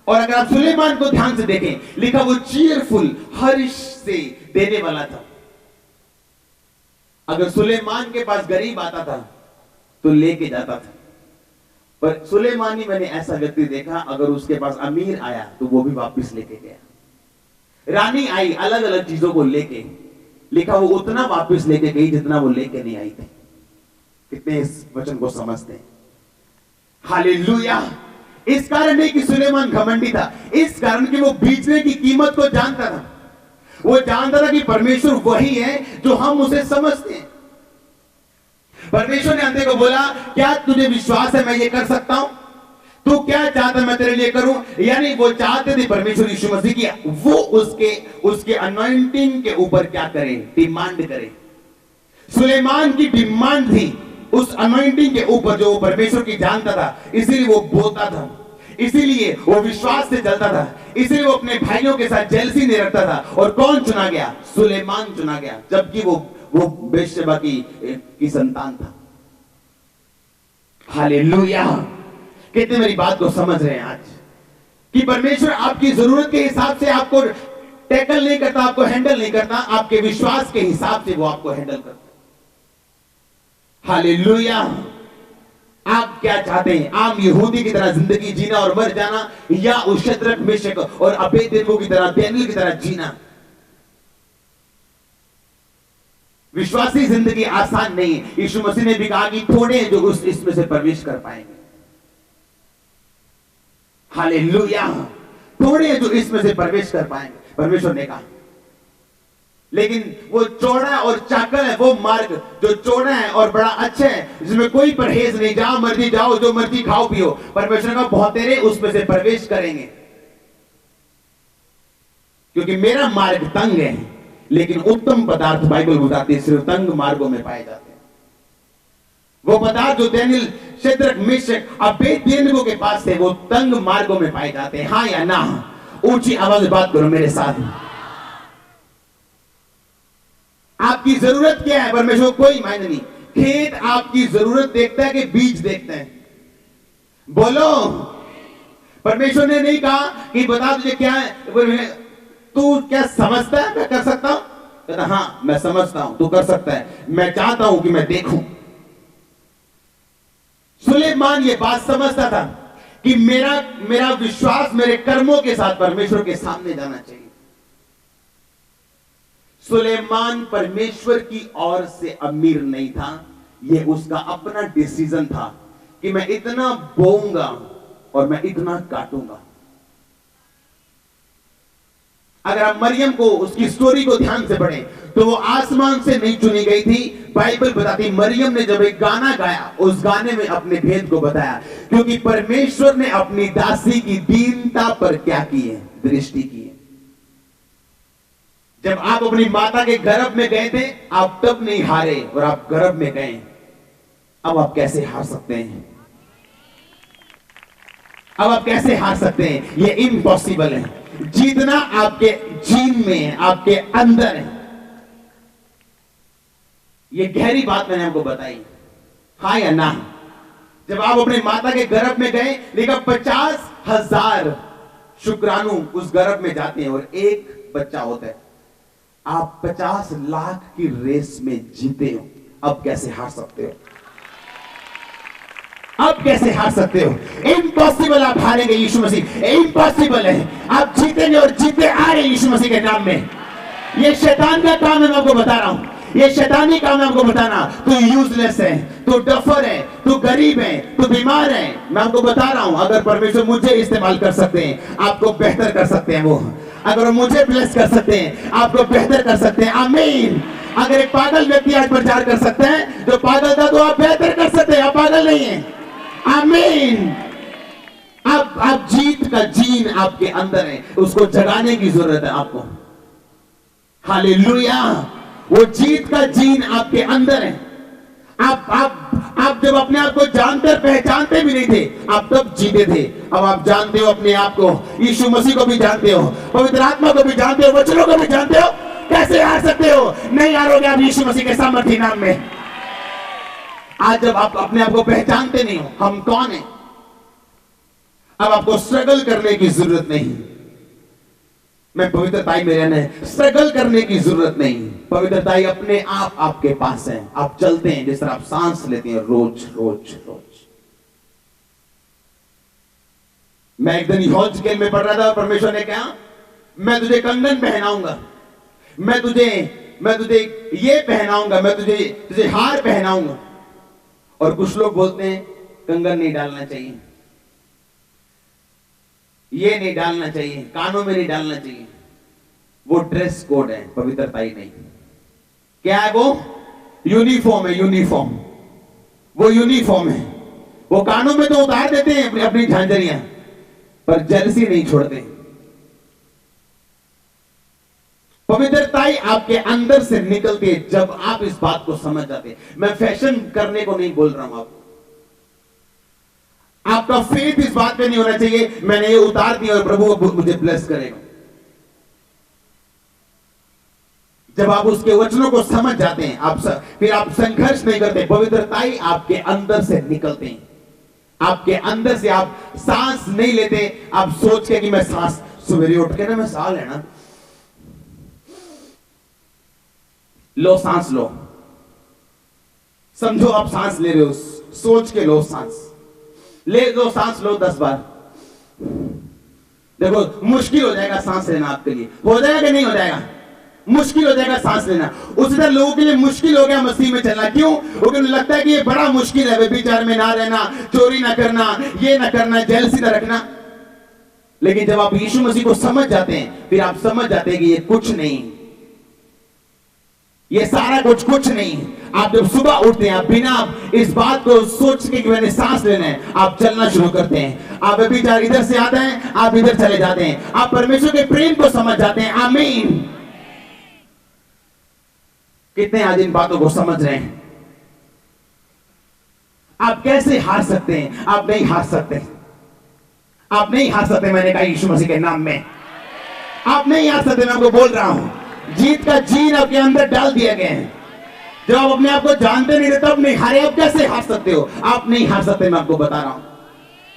और अगर आप सुलेमान को ध्यान से देखें, लिखा वो चीयरफुल, हर्ष से देने वाला था। अगर सुलेमान के पास गरीब आता था तो लेके जाता था, पर सुलेमान ही मैंने ऐसा व्यक्ति देखा, अगर उसके पास अमीर आया तो वो भी वापस लेके गया। रानी आई अलग अलग चीजों को लेके, लिखा वो उतना वापस लेके गई जितना वो लेके नहीं आई थी। कितने इस वचन को समझते हैं? हालेलुया। इस कारण नहीं कि सुलेमान घमंडी था, इस कारण कि वो बेचने की कीमत को जानता था। वो जानता था कि परमेश्वर वही है जो हम उसे समझते हैं। परमेश्वर ने अंधे को बोला, क्या तुझे विश्वास है मैं ये कर सकता हूं? तू क्या चाहता मैं तेरे लिए करूं? यानी वो चाहते थे परमेश्वर यीशु मसीह की वो उसके अनॉइंटिंग के ऊपर क्या करे? डिमांड करे। सुलेमान की डिमांड थी उस अनॉइंटिंग के ऊपर जो वो परमेश्वर की जानता था, इसीलिए वो बोलता था, इसीलिए वो विश्वास से चलता था, इसीलिए वो अपने भाइयों के साथ जेलसी नहीं रखता था। और कौन चुना गया? सुलेमान चुना गया, जबकि वो बेशबा की संतान था। हालेलुया। कितने मेरी बात को समझ रहे हैं आज? कि परमेश्वर आपकी जरूरत के हिसाब से आपको टैकल नहीं करता, आपको हैंडल नहीं करता, आपके विश्वास के हिसाब से वो आपको हैंडल करता। हालेलुया। आप क्या चाहते हैं? आम यहूदी की तरह जिंदगी जीना और मर जाना, या उस शद्रक, मेशक और अबेदनेगो की तरह, दानियेल की तरह जीना? विश्वासी जिंदगी आसान नहीं है। यीशु मसीह ने भी कहा कि थोड़े हैं जो इसमें से प्रवेश कर पाएंगे। हालेलुया। थोड़े हैं जो इसमें से प्रवेश कर पाएंगे, परमेश्वर ने कहा। लेकिन वो चौड़ा और चाकल है वो मार्ग जो चौड़ा है और बड़ा अच्छा है, जिसमें कोई परहेज नहीं, जहां मर्जी जाओ, जो मर्जी खाओ पियो। परमेश्वर का बहुतेरे उसमें से प्रवेश करेंगे, क्योंकि मेरा मार्ग तंग है, लेकिन उत्तम पदार्थ बाइबल बताती है सिर्फ तंग मार्गों में पाए जाते हैं। वो पदार्थ जो दानियेल, शद्रक, मेशक, अबेदनेगो के पास थे, वो तंग मार्गों में पाए जाते हैं। हाँ या ना? ऊंची आवाज में बात करो मेरे साथ। आपकी जरूरत क्या है परमेश्वर को कोई मायने नहीं। खेत आपकी जरूरत देखता है कि बीज देखते हैं? बोलो। परमेश्वर ने नहीं कहा कि बता तुझे क्या है, तू क्या समझता है मैं कर सकता हूं? कहता हाँ मैं समझता हूं, तू कर सकता है, मैं चाहता हूं कि मैं देखूं। सुलेमान ये बात समझता था कि मेरा विश्वास मेरे कर्मों के साथ परमेश्वर के सामने जाना चाहिए। सुलेमान परमेश्वर की ओर से अमीर नहीं था, यह उसका अपना डिसीजन था कि मैं इतना बोऊंगा और मैं इतना काटूंगा। अगर आप मरियम को उसकी स्टोरी को ध्यान से पढ़ें तो वो आसमान से नहीं चुनी गई थी। बाइबल बताती मरियम ने जब एक गाना गाया, उस गाने में अपने भेद को बताया, क्योंकि परमेश्वर ने अपनी दासी की दीनता पर क्या की है, दृष्टि की है। जब आप अपनी माता के गर्भ में गए थे, आप तब नहीं हारे और आप गर्भ में गए, अब आप कैसे हार सकते हैं? अब आप कैसे हार सकते हैं? ये इम्पॉसिबल है। जीतना आपके जीन में है, आपके अंदर है। ये गहरी बात मैंने आपको बताई, हाँ या ना? जब आप अपने माता के गर्भ में गए, लेकिन 50,000 शुक्राणु उस गर्भ में जाते हैं और एक बच्चा होता है। आप 50 लाख की रेस में जीते हो, अब कैसे हार सकते हो? अब कैसे हार सकते हो? इम्पॉसिबल। आप हारेंगे यीशु मसीह, इम्पॉसिबल है। आप जीतेंगे और जीते आ रहे यीशु मसीह के नाम में। ये शैतान का काम है, मैं आपको बता रहा हूं, ये शैतानी काम है आपको बताना। तू यूजलेस है, तू डफर है, तू गरीब है, तू बीमार है। मैं आपको बता रहा हूं, अगर परमेश्वर मुझे इस्तेमाल कर सकते हैं, आपको बेहतर कर सकते हैं। वो अगर मुझे ब्लेस कर सकते हैं, आपको बेहतर कर सकते हैं। आमीन। अगर एक पागल व्यक्ति आज प्रचार कर सकते हैं, जो पागल था, तो आप बेहतर कर सकते हैं। आप पागल नहीं है। आमीन। आप जीत का जीन आपके अंदर है, उसको जगाने की जरूरत है आपको। हालेलुया। वो जीत का जीन आपके अंदर है। आप जब अपने आप को जानते और पहचानते भी नहीं थे, आप तब जीते थे। अब आप जानते हो अपने आप को, यीशु मसीह को भी जानते हो, पवित्र आत्मा को भी जानते हो, वचनों को भी जानते हो। कैसे हार सकते हो? नहीं हारोगे आप यीशु मसीह के सामर्थ्य नाम में। आज जब आप अपने आप को पहचानते नहीं हो हम कौन हैं, अब आपको स्ट्रगल करने की जरूरत नहीं। मैं पवित्रताई में रहना है, स्ट्रगल करने की जरूरत नहीं। पवित्रताई अपने आप आपके पास है। आप चलते हैं जिस तरह आप सांस लेते हैं, रोज रोज रोज। मैं एक दिन यहोशूएल में पढ़ रहा था, परमेश्वर ने कहा मैं तुझे कंगन पहनाऊंगा, मैं तुझे ये पहनाऊंगा, मैं तुझे हार पहनाऊंगा। और कुछ लोग बोलते हैं कंगन नहीं डालना चाहिए, ये नहीं डालना चाहिए, कानों में नहीं डालना चाहिए। वो ड्रेस कोड है, पवित्रताई नहीं। क्या है वो? यूनिफॉर्म है, यूनिफॉर्म। वो यूनिफॉर्म है। वो कानों में तो उतार देते हैं अपनी झांझरियां, पर जलसी नहीं छोड़ते। पवित्रताई आपके अंदर से निकलती है जब आप इस बात को समझ जाते हैं। मैं फैशन करने को नहीं बोल रहा हूं आपको। आपका फेथ इस बात पे नहीं होना चाहिए मैंने ये उतार दिया और प्रभु मुझे ब्लेस करेगा। जब आप उसके वचनों को समझ जाते हैं, फिर आप संघर्ष नहीं करते। पवित्रताई आपके अंदर से निकलते हैं। आपके अंदर से आप सांस नहीं लेते आप सोच के कि मैं सांस, सवेरे उठ के ना मैं सांस लेना, लो सांस लो। समझो आप सांस ले रहे हो, सोच के लो सांस, ले लो सांस लो 10 बार। देखो मुश्किल हो जाएगा सांस लेना आपके लिए, हो जाएगा कि नहीं हो जाएगा? मुश्किल हो जाएगा सांस लेना। उसी तरह लोगों के लिए मुश्किल हो गया मसीह में चलना। क्यों? क्योंकि लगता है कि ये बड़ा मुश्किल है, व्यभिचार में ना रहना, चोरी ना करना, ये ना करना, जेलसी ना रखना। लेकिन जब आप यीशु मसीह को समझ जाते हैं, फिर आप समझ जाते हैं कि ये कुछ नहीं, ये सारा कुछ नहीं। आप जब सुबह उठते हैं, आप बिना इस बात को सोच के कि मैंने सांस लेना है, आप चलना शुरू करते हैं। आप व्यभिचार इधर से आता है, आप इधर चले जाते हैं। आप परमेश्वर के प्रेम को समझ जाते हैं। आमीन। कितने आज इन बातों को समझ रहे हैं? आप कैसे हार सकते हैं? आप नहीं हार सकते, आप नहीं हार सकते। मैंने कहा यीशु मसीह के नाम में आप नहीं हार सकते। मैं आपको बोल रहा हूं जीत का जीन आपके अंदर डाल दिया गया है। जब आप अपने आप को जानते नहीं थे तब नहीं हारे, आप कैसे हार सकते हो? आप नहीं हार सकते, मैं आपको बता रहा हूं।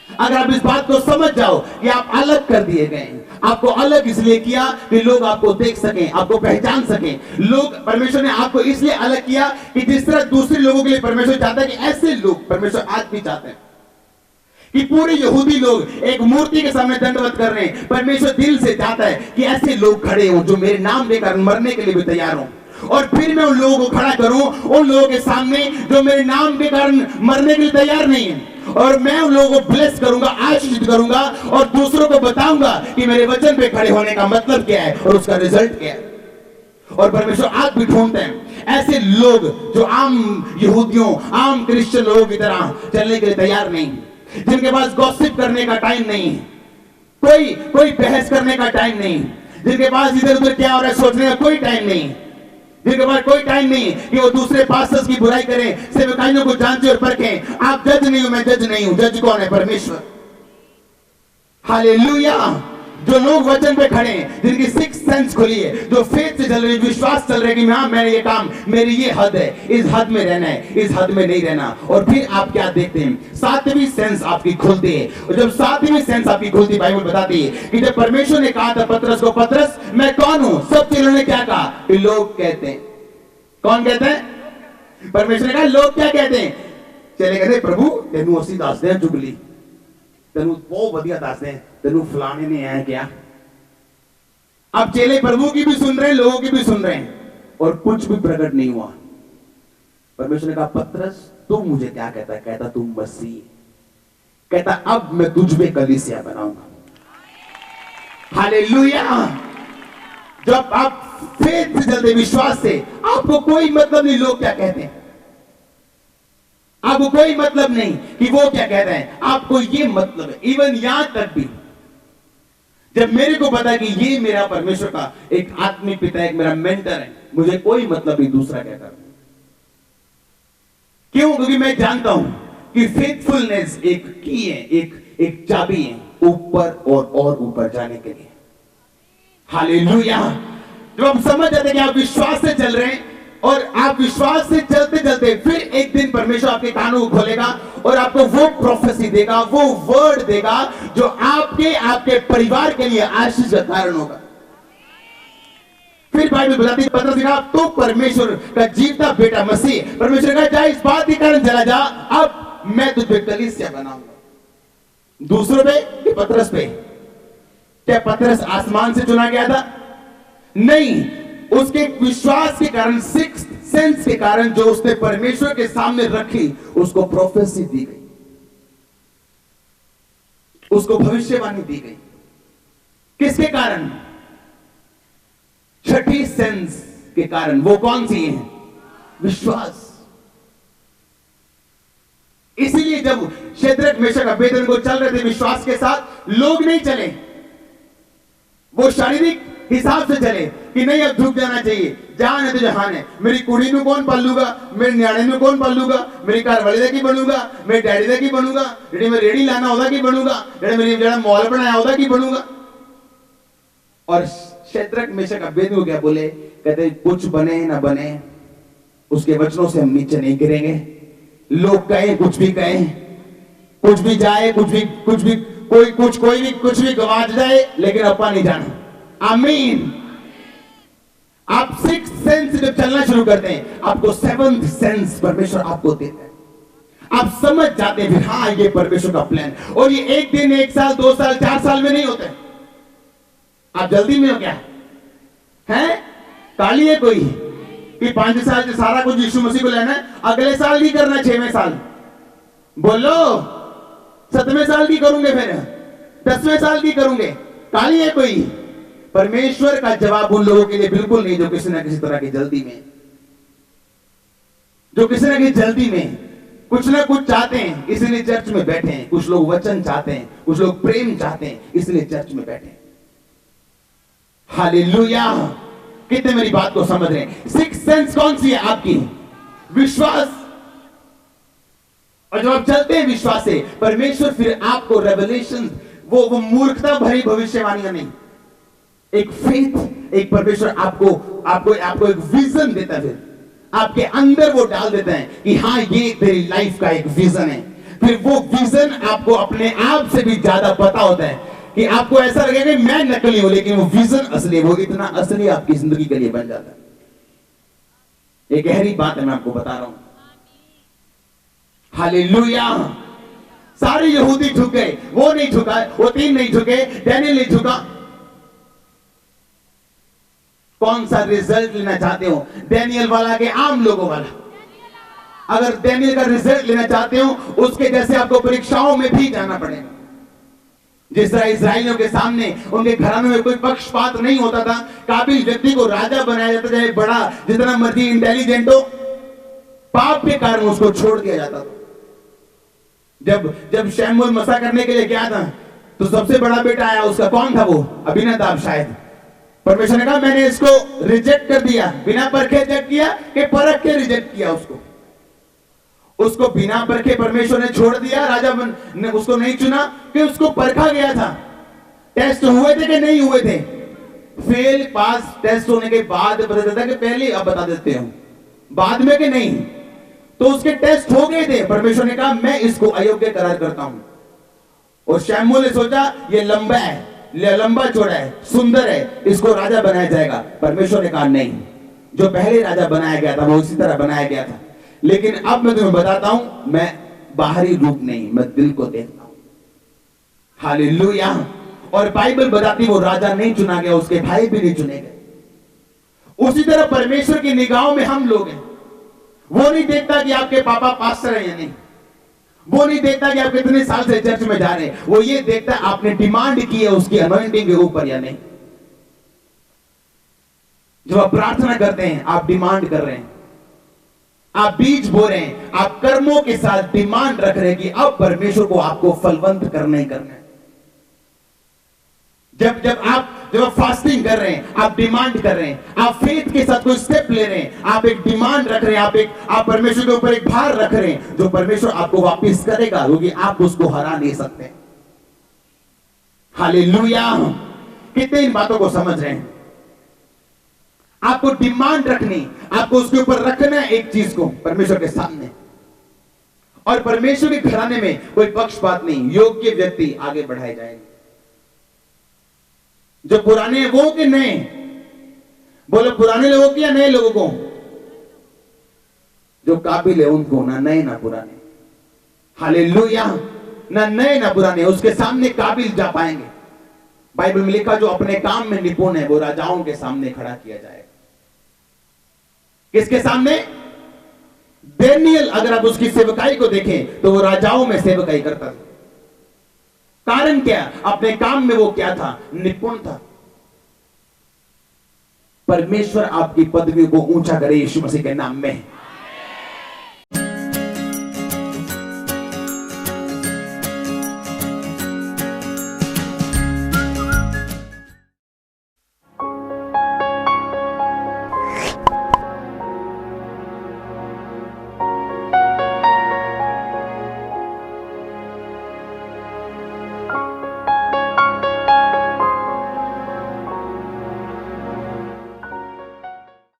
अगर आप इस बात को समझ जाओ कि आप अलग कर दिए गए, आपको अलग इसलिए किया कि लोग आपको देख सकें, आपको पहचान सकें। लोग, परमेश्वर ने आपको इसलिए अलग किया कि जिस तरह दूसरे लोगों के लिए परमेश्वर चाहता है कि ऐसे लोग परमेश्वर आज भी चाहते हैं कि पूरे यहूदी लोग एक मूर्ति के सामने दंडवत कर रहे हैं। परमेश्वर दिल से चाहता है कि ऐसे लोग खड़े हों जो मेरे नाम के कारण मरने के लिए भी तैयार हों, और फिर मैं उन लोगों को खड़ा करूं, उन लोगों के सामने जो मेरे नाम के कारण मरने के लिए तैयार नहीं है, और मैं उन लोगों को ब्लेस करूंगा, आशीषित करूंगा, और दूसरों को बताऊंगा कि मेरे वचन पे खड़े होने का मतलब क्या है और उसका रिजल्ट क्या है। और परमेश्वर आज भी ढूंढते हैं ऐसे लोग जो आम यहूदियों, आम क्रिश्चियन लोगों की तरह चलने के लिए तैयार नहीं, जिनके पास गॉसिप करने का टाइम नहीं, कोई बहस करने का टाइम नहीं, जिनके पास इधर उधर क्या हो रहा है सोचने का कोई टाइम नहीं, जिनके पास कोई टाइम नहीं कि वो दूसरे पास्टर्स की बुराई करें, सेवकाइयों को जांचें और परखें। आप जज नहीं हो, मैं जज नहीं हूं, जज कौन है? परमेश्वर। हालेलुया। जो लोग वचन पे खड़े हैं, जिनकी सिक्स सेंस खुली है, जो फेथ से चल रही है, विश्वास चल रहा है कि हाँ मैंने ये काम, मेरी ये हद है, इस हद में रहना है, इस हद में नहीं रहना। और फिर आप क्या देखते हैं? सातवीं सेंस आपकी खुलती है। और जब सातवीं सेंस आपकी खुलती, बाइबल बताती है कि जब परमेश्वर ने कहा था पतरस को, पतरस मैं कौन हूं, सब चीजों ने क्या कहा? लोग कहते हैं। कौन कहते हैं? परमेश्वर ने कहा लोग क्या कहते हैं? चले कहते प्रभु तेनू असी दसदे हैं चुगली, तेनू बहुत बढ़िया दसदे हैं, तेनू फलाने ने है क्या। अब चेले प्रभु की भी सुन रहे हैं, लोगों की भी सुन रहे हैं, और कुछ भी प्रकट नहीं हुआ। परमेश्वर ने कहा पतरस तू मुझे क्या कहता है? कहता तू मसीह। कहता अब मैं तुझ पे कलीसिया बनाऊंगा। हालेलुया। जब आप फेथ से चलते, विश्वास से, आपको कोई मतलब नहीं लोग क्या कहते हैं, आपको कोई मतलब नहीं कि वो क्या कहते हैं, आपको ये मतलब है। इवन यहां तक भी जब मेरे को पता है कि ये मेरा परमेश्वर का एक आत्मिक पिता, एक मेरा मेंटर है, मुझे कोई मतलब नहीं दूसरा क्या कर। क्यों? क्योंकि मैं जानता हूं कि फेथफुलनेस एक की है, एक चाबी है ऊपर और ऊपर जाने के लिए। हालेलुया। जब आप समझ जाते हैं कि आप विश्वास से चल रहे हैं, और आप विश्वास से चलते चलते फिर एक दिन परमेश्वर आपके कानों को खोलेगा और आपको वो प्रोफेसी देगा, वो वर्ड देगा जो आपके परिवार के लिए आशीष का कारण होगा। फिर बाइबल बताती है पतरस ने कहा तो परमेश्वर का जीवता बेटा मसीह, परमेश्वर का जा इस बात के कारण चला जा, अब मैं तुझे कलीसिया बनाऊंगा। दूसरों पे कि पतरस पे? क्या पतरस आसमान से चुना गया था? नहीं, उसके विश्वास के कारण, सिक्स सेंस के कारण जो उसने परमेश्वर के सामने रखी, उसको प्रोफेसी दी गई, उसको भविष्यवाणी दी गई। किसके कारण? छठी सेंस के कारण। वो कौन सी है? विश्वास। इसीलिए जब शेद्रक मेशक अबेदनगो चल रहे थे विश्वास के साथ, लोग नहीं चले, वो शारीरिक हिसाब से चले कि नहीं अब झुक जाना चाहिए, जहान है तो जहान है, मेरी कुड़ी नू कौन पालूगा, मेरे न्याणे नू कौन पालूगा, मेरी घर वाले दा की बनूगा, मेरे डैडी दा की बनूगा, जेडी मैं रेड़ी लाना ओदा की बनूगा, जेड़ा मेरी जेड़ा मॉल बनाया ओदा की बनूगा। और शेद्रक मेशक अबेदनगो क्या बोले? कहते कुछ बने ना बने, उसके वचनों से हम नीचे नहीं गिरेंगे। लोग कहें कुछ भी कहें, कुछ भी जाए, कुछ भी कुछ भी गवाच जाए, लेकिन अपा नहीं जाना। आमीन। आप सिक्स सेंस जब चलना शुरू करते हैं, आपको सेवंथ सेंस परमेश्वर आपको देता है। आप समझ जाते हैं फिर हाँ ये परमेश्वर का प्लान। और ये एक दिन, एक साल, 2 साल, 4 साल में नहीं होते। आप जल्दी में हो क्या है? काली है कोई कि 5 साल से सारा कुछ यीशु मसीह को लेना है, अगले साल नहीं करना, 6वें साल बोलो, 7वें साल की करूंगे, फिर 10वें साल की करूंगे। काली है कोई? परमेश्वर का जवाब उन लोगों के लिए बिल्कुल नहीं जो किसी ना किसी तरह की जल्दी में, जो किसी ना किसी जल्दी में कुछ ना कुछ चाहते हैं इसलिए चर्च में बैठे हैं। कुछ लोग वचन चाहते हैं, कुछ लोग प्रेम चाहते हैं, इसलिए चर्च में बैठे हैं। हालेलुया। कितने मेरी बात को समझ रहे हैं? सिक्स सेंस कौन सी है आपकी? विश्वास। और जब आप चलते हैं विश्वास से, परमेश्वर फिर आपको रेवलेशन, वो मूर्खता भरी भविष्यवाणियां नहीं, एक फेथ, एक परमेश्वर आपको आपको आपको एक विजन देता है, फिर आपके अंदर वो डाल देता है कि हाँ ये तेरी लाइफ का एक विजन है। फिर वो विजन आपको अपने आप से भी ज्यादा पता होता है कि आपको ऐसा लगेगा कि मैं नकली हूं, लेकिन वो विजन असली, वो इतना असली आपकी जिंदगी के लिए बन जाता है। एक गहरी बात है, मैं आपको बता रहा हूं। हालेलुया। सारे यहूदी झुक गए, वो नहीं झुका, वो 3 नहीं झुके, डैनियल नहीं झुका। कौन सा रिजल्ट लेना चाहते हो, डैनियल वाला के आम लोगों वाला? अगर डैनियल का रिजल्ट लेना चाहते हो, उसके जैसे आपको परीक्षाओं में भी जाना पड़ेगा। जिस तरह इस्राएलियों के सामने उनके घरानों में कोई पक्षपात नहीं होता था, काबिल व्यक्ति को राजा बनाया जाता, चाहे बड़ा जितना मर्जी इंटेलिजेंट हो, पाप के कारण उसको छोड़ दिया जाता था। जब शमूएल मसा करने के लिए गया था, तो सबसे बड़ा बेटा आया, उसका कौन था? वो अबीनादाब शायद। परमेश्वर ने कहा मैंने इसको रिजेक्ट कर दिया, बिना परखे रिजेक्ट किया कि परख के रिजेक्ट किया उसको बिना परखे परमेश्वर ने छोड़ दिया। राजा ने उसको नहीं चुना कि उसको परखा गया था। टेस्ट हुए थे कि नहीं हुए थे? फेल पास टेस्ट होने के बाद पता चलता कि पहले अब बता देते हो, बाद में कि नहीं। तो उसके टेस्ट हो गए थे। परमेश्वर ने कहा मैं इसको अयोग्य करार करता हूं। और शमूएल ने सोचा ये लंबा है, लंबा चौड़ा है, सुंदर है, इसको राजा बनाया जाएगा। परमेश्वर ने कहा नहीं, जो पहले राजा बनाया गया था वो इसी तरह बनाया गया था। लेकिन अब मैं तुम्हें बताता हूं, मैं बाहरी रूप नहीं, मैं दिल को देखता हूं। हालेलुया। और बाइबल बताती वो राजा नहीं चुना गया, उसके भाई भी नहीं चुने गए। उसी तरह परमेश्वर की निगाहों में हम लोग हैं। वो नहीं देखता कि आपके पापा पास्टर हैं या नहीं, वो नहीं देखता कि आप कितने साल से चर्च में जा रहे हैं, वो ये देखता है आपने डिमांड की है उसकी अनॉइंटिंग के ऊपर या नहीं। जब आप प्रार्थना करते हैं, आप डिमांड कर रहे हैं, आप बीज बो रहे हैं, आप कर्मों के साथ डिमांड रख रहे हैं कि अब परमेश्वर को आपको फलवंत करना ही करना है। जब आप फास्टिंग कर रहे हैं, आप डिमांड कर रहे हैं, आप फेथ के साथ कोई स्टेप ले रहे हैं, आप एक डिमांड रख रहे हैं, आप परमेश्वर के ऊपर एक भार रख रहे हैं, जो परमेश्वर आपको वापस करेगा, क्योंकि आप उसको हरा नहीं सकते। हालेलुया। कितने इन बातों को समझ रहे हैं? आपको डिमांड रखनी, आपको उसके ऊपर रखना है एक चीज को परमेश्वर के सामने। और परमेश्वर के घराने में कोई पक्षपात नहीं, योग्य व्यक्ति आगे बढ़ाए जाएंगे। जो पुराने हैं वो कि नए? बोलो पुराने लोगों की या नए लोगों को? जो काबिल है उनको, ना नए ना पुराने। हालेलुया। ना नए ना पुराने, उसके सामने काबिल जा पाएंगे। बाइबल में लिखा जो अपने काम में निपुण है वो राजाओं के सामने खड़ा किया जाएगा। किसके सामने? दानियेल, अगर आप उसकी सेवकाई को देखें तो वो राजाओं में सेवकाई करता था। कारण क्या? अपने काम में वो क्या था? निपुण था। परमेश्वर आपकी पदवी को ऊंचा करे यीशु मसीह के नाम में।